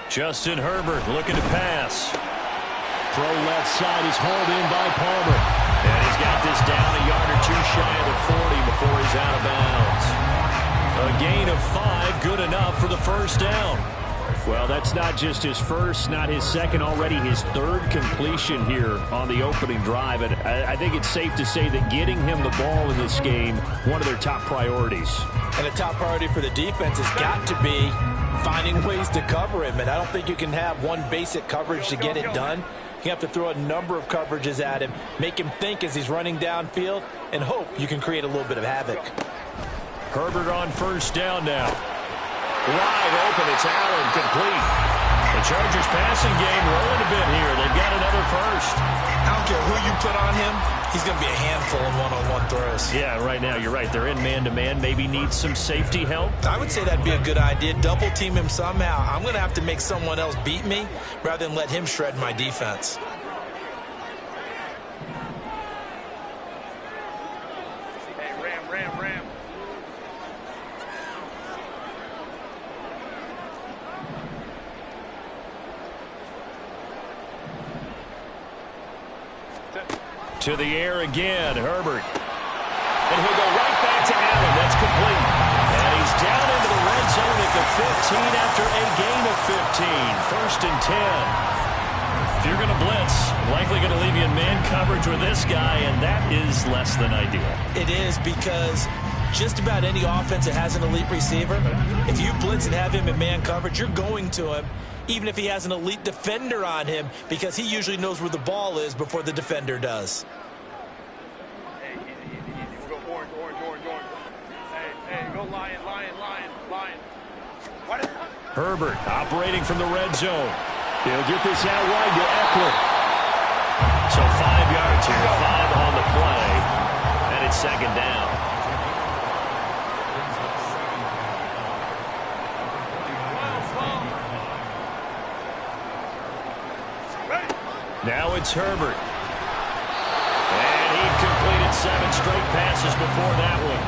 Justin Herbert looking to pass. Throw left side is hauled in by Palmer. And he's got this down a yard or two shy of the 40 before he's out of bounds. A gain of 5, good enough for the first down. Well, that's not just his first, not his second, already his third completion here on the opening drive. And I think it's safe to say that getting him the ball in this game, one of their top priorities. And the top priority for the defense has got to be finding ways to cover him. And I don't think you can have one basic coverage to get it done. You have to throw a number of coverages at him, make him think as he's running downfield, and hope you can create a little bit of havoc. Herbert on first down now. Wide open, it's Allen, complete. The Chargers passing game rolling a bit here. They've got another first. I don't care who you put on him, he's going to be a handful in one-on-one throws. Yeah, right now, you're right. They're in man-to-man. Maybe needs some safety help. I would say that'd be a good idea. Double team him somehow. I'm going to have to make someone else beat me rather than let him shred my defense. Hey, Ram. To the air again, Herbert. And he'll go right back to Allen. That's complete. And he's down into the red zone at the 15 after a gain of 15. 1st and 10. If you're going to blitz, likely going to leave you in man coverage with this guy, and that is less than ideal. It is, because just about any offense that has an elite receiver, if you blitz and have him in man coverage, you're going to him, even if he has an elite defender on him, because he usually knows where the ball is before the defender does. Hey, easy. We'll go orange. Hey, go lion. What? Herbert operating from the red zone. He'll get this out wide to Eckler. So 5 yards here, 5 on the play, and it's 2nd down. Now it's Herbert. And he completed 7 straight passes before that one,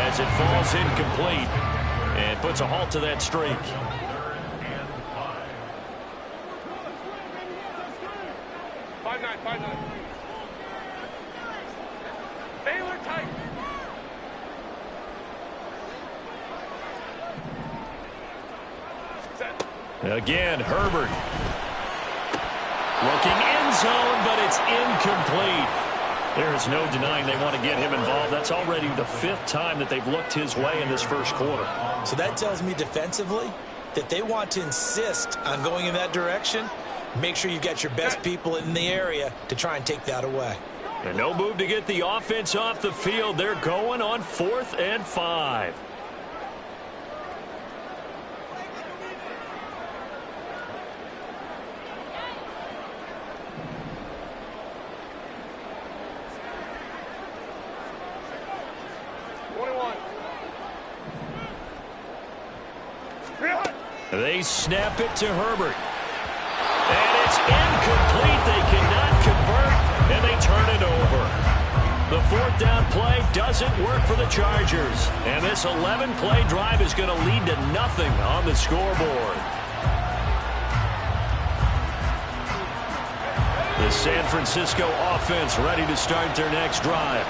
as it falls incomplete and puts a halt to that streak. 5-9. Baylor tight. Set. Again, Herbert. Looking end zone, but it's incomplete. There is no denying they want to get him involved. That's already the 5th time that they've looked his way in this first quarter. So that tells me defensively that they want to insist on going in that direction. Make sure you've got your best people in the area to try and take that away. And no move to get the offense off the field. They're going on 4th and 5. They snap it to Herbert. And it's incomplete. They cannot convert, and they turn it over. The 4th down play doesn't work for the Chargers. And this 11-play drive is going to lead to nothing on the scoreboard. The San Francisco offense ready to start their next drive.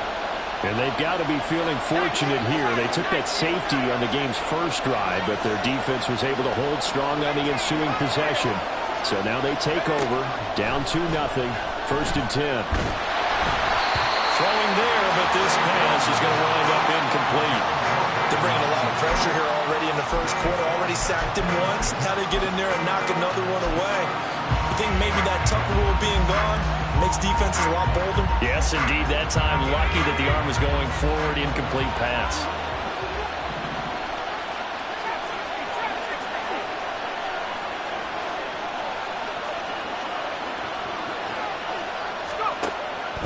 And they've got to be feeling fortunate here. They took that safety on the game's first drive, but their defense was able to hold strong on the ensuing possession. So now they take over, down 2-0, 1st and 10. Throwing there, but this pass is going to wind up incomplete. They're bringing a lot of pressure here already in the first quarter. Already sacked him once. Now they get in there and knock another one away. You think maybe that Tucker rule being gone makes defenses a lot bolder? Yes, indeed. That time, lucky that the arm was going forward, incomplete pass.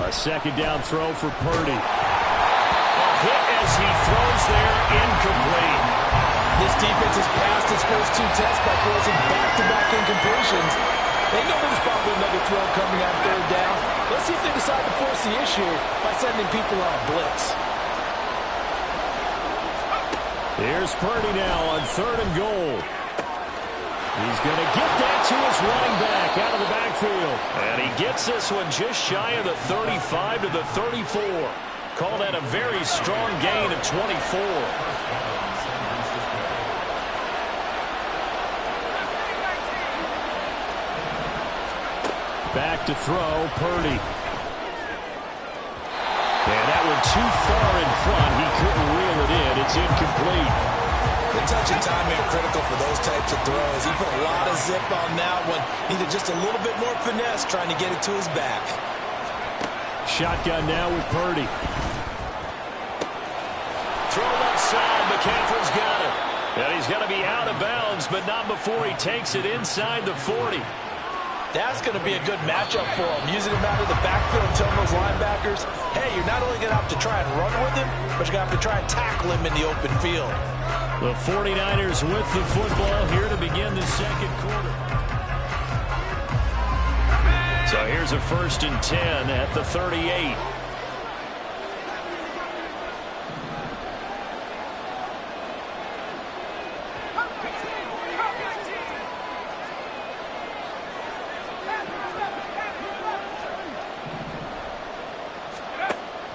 A 2nd down throw for Purdy. A hit as he throws there, incomplete. This defense has passed its first 2 tests by forcing back-to-back incompletions. They know there's probably another throw coming on 3rd down. Let's see if they decide to force the issue by sending people on blitz. Here's Purdy now on 3rd and goal. He's going to get that to his running back out of the backfield. And he gets this one just shy of the 35 to the 34. Call that a very strong gain of 24. Back to throw, Purdy. And that one too far in front. He couldn't reel it in. It's incomplete. The touch and timing are critical for those types of throws. He put a lot of zip on that one. Needed just a little bit more finesse trying to get it to his back. Shotgun now with Purdy. Throw left side. McCaffrey's got it. And he's going to be out of bounds, but not before he takes it inside the 40. That's going to be a good matchup for him. Using him out of the backfield and telling those linebackers, hey, you're not only going to have to try and run with him, but you're going to have to try and tackle him in the open field. The 49ers with the football here to begin the 2nd quarter. So here's a 1st and 10 at the 38.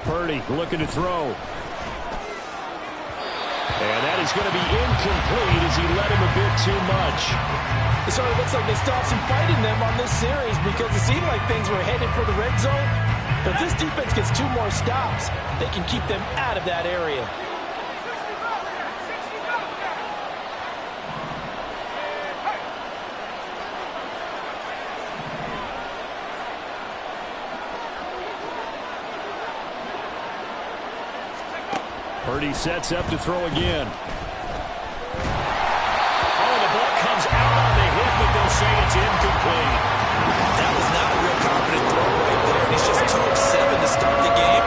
Purdy looking to throw. And that is going to be incomplete as he led him a bit too much. It sort of looks like they stopped some fight in them on this series because it seemed like things were headed for the red zone. But this defense gets 2 more stops. They can keep them out of that area. Purdy sets up to throw again. Oh, the ball comes out on the hit, but they'll say it's incomplete. That was not a real confident throw right there, and he's just 2 of 7 to start the game.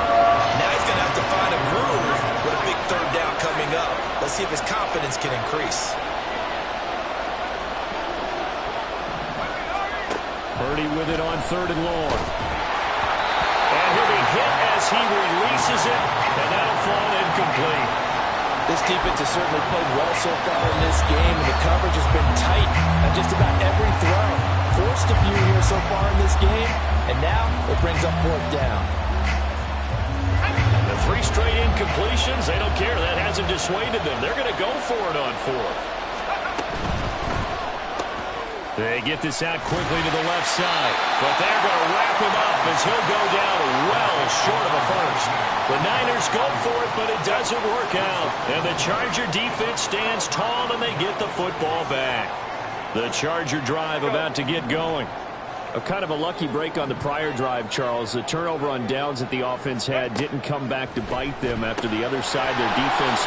Now he's going to have to find a groove with a big 3rd down coming up. Let's see if his confidence can increase. Purdy with it on 3rd and long. And he'll be hit as he releases it, and that'll fall incomplete. This defense has certainly played well so far in this game, and the coverage has been tight on just about every throw. Forced a few here so far in this game, and now it brings up 4th down. The 3 straight incompletions, they don't care. That hasn't dissuaded them. They're going to go for it on 4th. They get this out quickly to the left side. But they're going to wrap him up as he'll go down well short of a first. The Niners go for it, but it doesn't work out. And the Charger defense stands tall, and they get the football back. The Charger drive about to get going. A kind of a lucky break on the prior drive, Charles. The turnover on downs that the offense had didn't come back to bite them after the other side. Their defense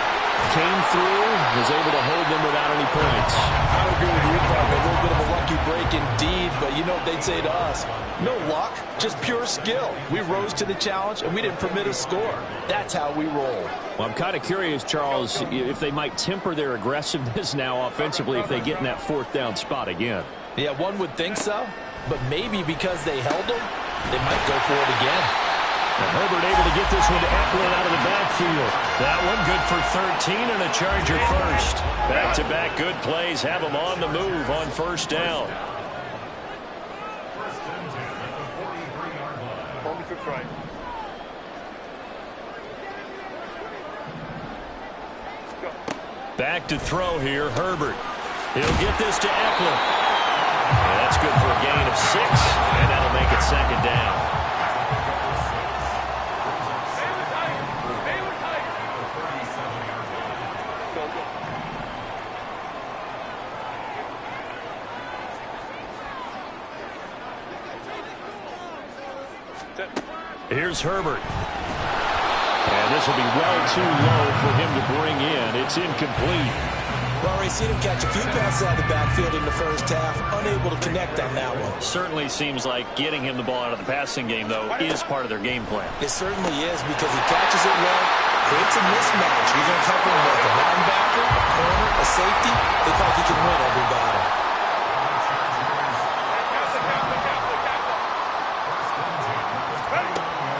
came through, was able to hold them without any points. I would agree with you, probably a little bit of a lucky break indeed, but you know what they'd say to us? No luck, just pure skill. We rose to the challenge, and we didn't permit a score. That's how we roll. Well, I'm kind of curious, Charles, if they might temper their aggressiveness now offensively if they get in that 4th down spot again. Yeah, one would think so, but maybe because they held them, they might go for it again. And Herbert able to get this one to Eckler out of the backfield. That one good for 13 and a Charger first. Back-to-back good plays have them on the move on 1st down. First and 10 at the 43-yard line. Hold me to right. Back to throw here, Herbert. He'll get this to Eckler. And that's good for a gain of 6, and that'll make it second down. Here's Herbert. And this will be well too low for him to bring in. It's incomplete. Well, we've seen him catch a few passes out of the backfield in the first half, unable to connect on that one. Certainly seems like getting him the ball out of the passing game, though, is part of their game plan. It certainly is because he catches it well, creates a mismatch. You're going to cover him with a linebacker, a corner, a safety. They feel like he can win every battle.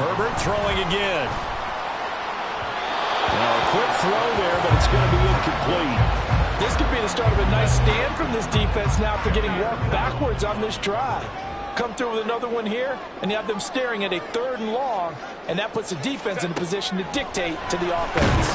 Herbert throwing again. Now a quick throw there, but it's going to be incomplete. This could be the start of a nice stand from this defense now after getting walked backwards on this drive. Come through with another one here, and you have them staring at a 3rd and long, and that puts the defense in a position to dictate to the offense.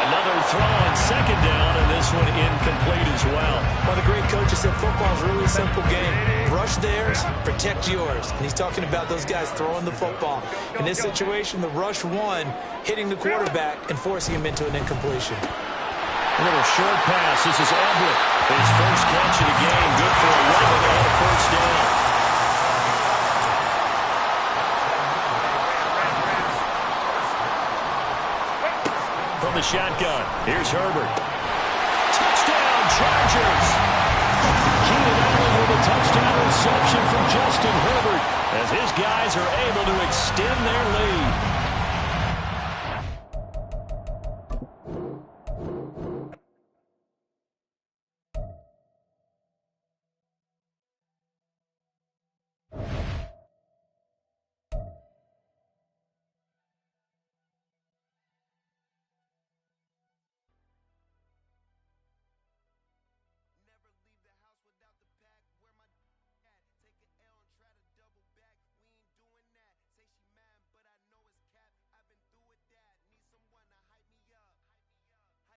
Another throw on 2nd down, and this one incomplete as well. One of the great coaches said football is really a simple game. Rush theirs, protect yours. And he's talking about those guys throwing the football. In this situation, the rush one, hitting the quarterback and forcing him into an incompletion. A little short pass. This is Everett. His first catch of the game. Good for 11 on a 1st down. From the shotgun, here's Herbert. Touchdown, Chargers! Keenan Allen with a touchdown reception from Justin Herbert as his guys are able to extend their lead.